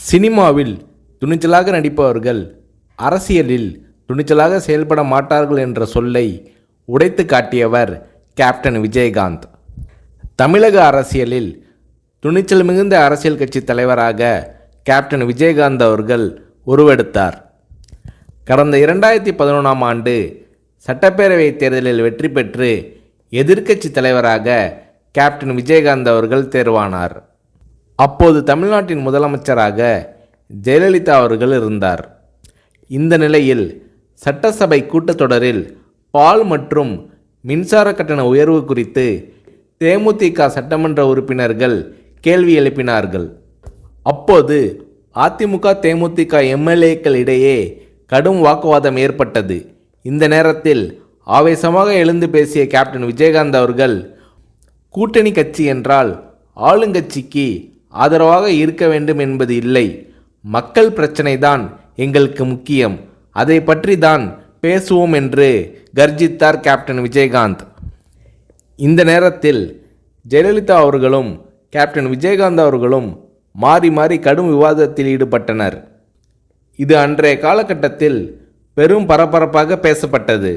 சினிமாவில் துணிச்சலாக நடிப்பவர்கள் அரசியலில் துணிச்சலாக செயல்பட மாட்டார்கள் என்ற சொல்லை உடைத்து காட்டியவர் கேப்டன் விஜயகாந்த். தமிழக அரசியலில் துணிச்சல் மிகுந்த அரசியல் கட்சி தலைவராக கேப்டன் விஜயகாந்த் அவர்கள் உருவெடுத்தார். கடந்த 2011ஆம் ஆண்டு சட்டப்பேரவை தேர்தலில் வெற்றி பெற்று எதிர்க்கட்சி தலைவராக கேப்டன் விஜயகாந்த் அவர்கள் தேர்வானார். அப்போது தமிழ்நாட்டின் முதலமைச்சராக ஜெயலலிதா அவர்கள் இருந்தார். இந்த நிலையில் சட்டசபை கூட்டத்தொடரில் பால் மற்றும் மின்சார கட்டண உயர்வு குறித்து தேமுதிக சட்டமன்ற உறுப்பினர்கள் கேள்வி எழுப்பினார்கள். அப்போது அதிமுக தேமுதிக எம்எல்ஏக்கள் இடையே கடும் வாக்குவாதம் ஏற்பட்டது. இந்த நேரத்தில் ஆவேசமாக எழுந்து பேசிய கேப்டன் விஜயகாந்த் அவர்கள், கூட்டணி கட்சி என்றால் ஆளுங்கட்சிக்கு ஆதரவாக இருக்க வேண்டும் என்பது இல்லை, மக்கள் பிரச்சனை தான் எங்களுக்கு முக்கியம், அதை பற்றி தான் பேசுவோம் என்று கர்ஜித்தார் கேப்டன் விஜயகாந்த். இந்த நேரத்தில் ஜெயலலிதா அவர்களும் கேப்டன் விஜயகாந்த் அவர்களும் மாறி மாறி கடும் விவாதத்தில் ஈடுபட்டனர். இது அன்றைய காலகட்டத்தில் பெரும் பரபரப்பாக பேசப்பட்டது.